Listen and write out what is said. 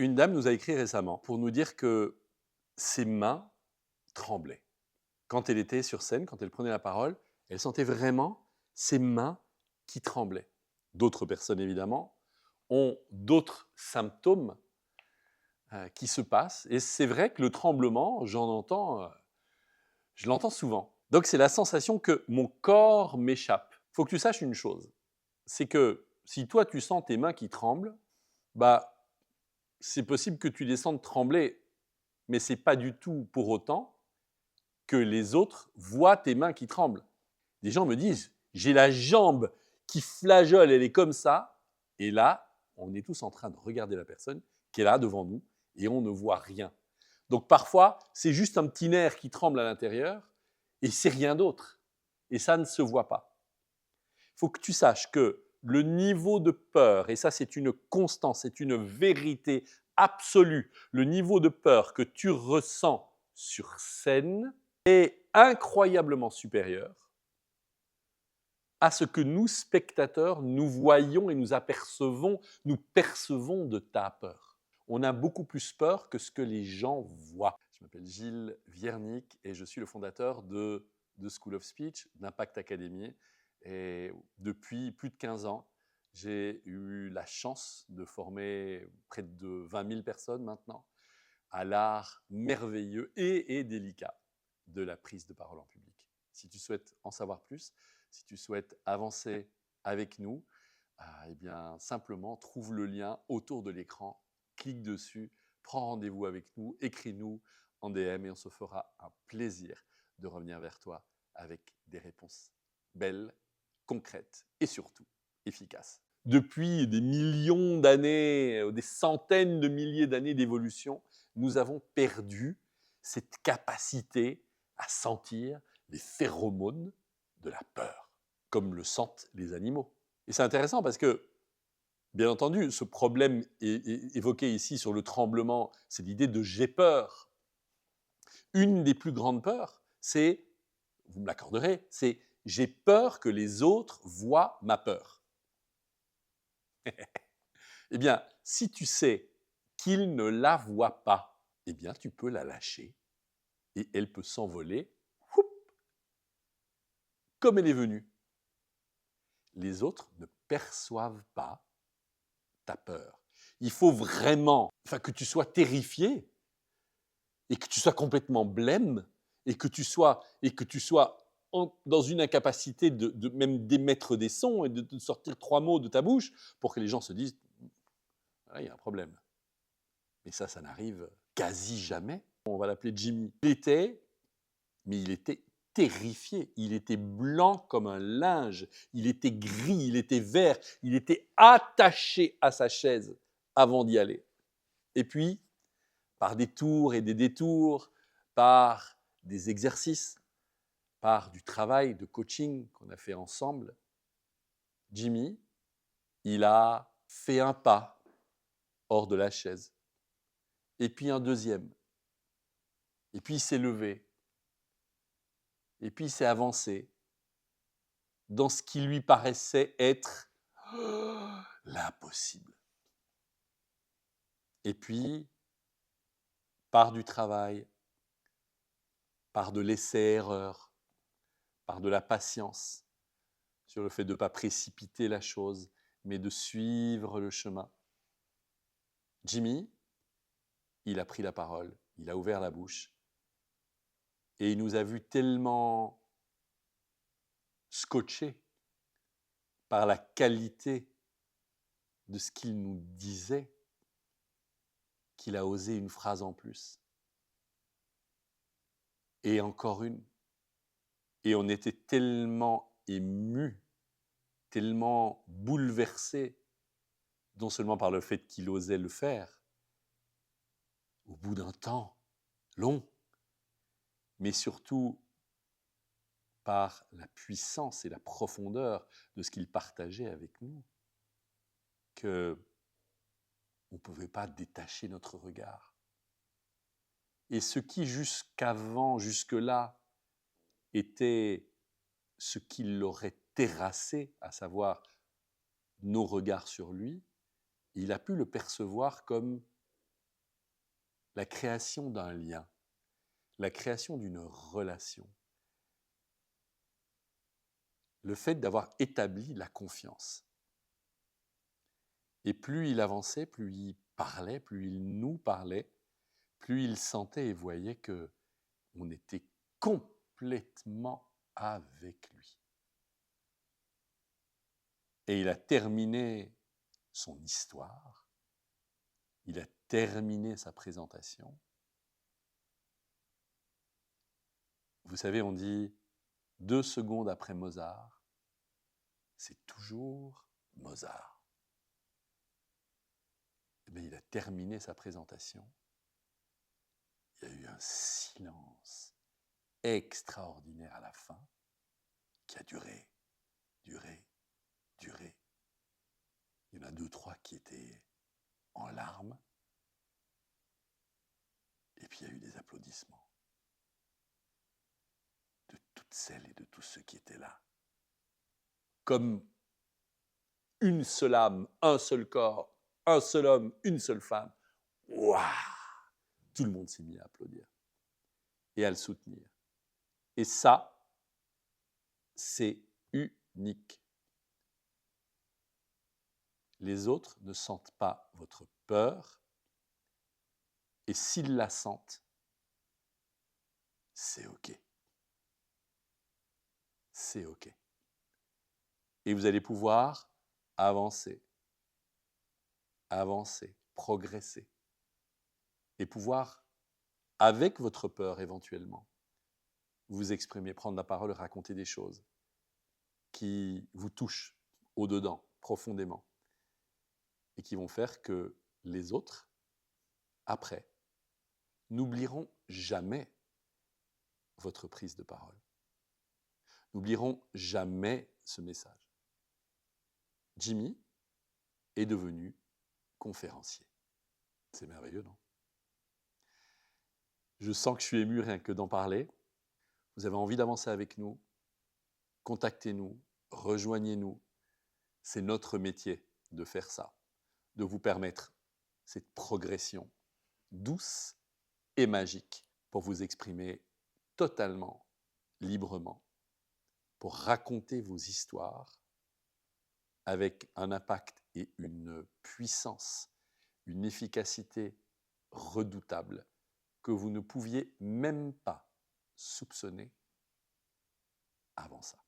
Une dame nous a écrit récemment pour nous dire que ses mains tremblaient. Quand elle était sur scène, quand elle prenait la parole, elle sentait vraiment ses mains qui tremblaient. D'autres personnes, évidemment, ont d'autres symptômes qui se passent. Et c'est vrai que le tremblement, je l'entends souvent. Donc c'est la sensation que mon corps m'échappe. Il faut que tu saches une chose, c'est que si toi tu sens tes mains qui tremblent, bah, c'est possible que tu les sentes trembler, mais ce n'est pas du tout pour autant que les autres voient tes mains qui tremblent. Des gens me disent, j'ai la jambe qui flageole, elle est comme ça, et là, on est tous en train de regarder la personne qui est là devant nous, et on ne voit rien. Donc parfois, c'est juste un petit nerf qui tremble à l'intérieur, et c'est rien d'autre. Et ça ne se voit pas. Il faut que tu saches que le niveau de peur, et ça c'est une constance, c'est une vérité absolue, le niveau de peur que tu ressens sur scène est incroyablement supérieur à ce que nous, spectateurs, nous voyons et nous percevons de ta peur. On a beaucoup plus peur que ce que les gens voient. Je m'appelle Gilles Viernick et je suis le fondateur de School of Speech, d'Impact Academy. Et depuis plus de 15 ans, j'ai eu la chance de former près de 20 000 personnes maintenant à l'art merveilleux et délicat de la prise de parole en public. Si tu souhaites en savoir plus, si tu souhaites avancer avec nous, eh bien, simplement trouve le lien autour de l'écran, clique dessus, prends rendez-vous avec nous, écris-nous en DM et on se fera un plaisir de revenir vers toi avec des réponses belles, concrètes et surtout efficaces. Depuis des millions d'années, des centaines de milliers d'années d'évolution, nous avons perdu cette capacité à sentir les phéromones de la peur, comme le sentent les animaux. Et c'est intéressant parce que, bien entendu, ce problème évoqué ici sur le tremblement, c'est l'idée de j'ai peur. Une des plus grandes peurs, c'est, vous me l'accorderez, c'est j'ai peur que les autres voient ma peur. Eh bien, si tu sais qu'ils ne la voient pas, eh bien, tu peux la lâcher et elle peut s'envoler comme elle est venue. Les autres ne perçoivent pas ta peur. Il faut vraiment que tu sois terrifié et que tu sois complètement blême et que tu sois dans une incapacité de même d'émettre des sons et de sortir 3 mots de ta bouche pour que les gens se disent ah, il y a un problème. Mais ça n'arrive quasi jamais. On va l'appeler Jimmy. Il était terrifié. Il était blanc comme un linge. Il était gris, il était vert. Il était attaché à sa chaise avant d'y aller. Et puis, par des tours et des détours, par des exercices, par du travail de coaching qu'on a fait ensemble, Jimmy, il a fait un pas hors de la chaise. Et puis un deuxième. Et puis il s'est levé. Et puis il s'est avancé dans ce qui lui paraissait être l'impossible. Et puis, par du travail, par de l'essai-erreur, par de la patience, sur le fait de ne pas précipiter la chose, mais de suivre le chemin. Jimmy, il a pris la parole, il a ouvert la bouche, et il nous a vus tellement scotchés par la qualité de ce qu'il nous disait, qu'il a osé une phrase en plus. Et encore une. Et on était tellement émus, tellement bouleversés, non seulement par le fait qu'il osait le faire, au bout d'un temps long, mais surtout par la puissance et la profondeur de ce qu'il partageait avec nous, qu'on ne pouvait pas détacher notre regard. Et ce qui jusque-là, était ce qui l'aurait terrassé, à savoir nos regards sur lui, il a pu le percevoir comme la création d'un lien, la création d'une relation, le fait d'avoir établi la confiance. Et plus il avançait, plus il parlait, plus il nous parlait, plus il sentait et voyait que on était complètement avec lui. Et il a terminé son histoire, il a terminé sa présentation. Vous savez, on dit 2 secondes après Mozart, c'est toujours Mozart. Eh bien, il a terminé sa présentation. Il y a eu un silence extraordinaire à la fin qui a duré. Il y en a 2, 3 qui étaient en larmes. Et puis il y a eu des applaudissements de toutes celles et de tous ceux qui étaient là. Comme une seule âme, un seul corps, un seul homme, une seule femme. Waouh! Tout le monde s'est mis à applaudir et à le soutenir. Et ça, c'est unique. Les autres ne sentent pas votre peur, et s'ils la sentent, c'est OK. C'est OK. Et vous allez pouvoir avancer, progresser, et pouvoir, avec votre peur éventuellement, vous exprimer, prendre la parole, raconter des choses qui vous touchent au-dedans, profondément, et qui vont faire que les autres, après, n'oublieront jamais votre prise de parole, n'oublieront jamais ce message. Jimmy est devenu conférencier. C'est merveilleux, non? Je sens que je suis ému rien que d'en parler. Vous avez envie d'avancer avec nous? Contactez-nous, rejoignez-nous. C'est notre métier de faire ça, de vous permettre cette progression douce et magique pour vous exprimer totalement, librement, pour raconter vos histoires avec un impact et une puissance, une efficacité redoutable que vous ne pouviez même pas soupçonner avant ça.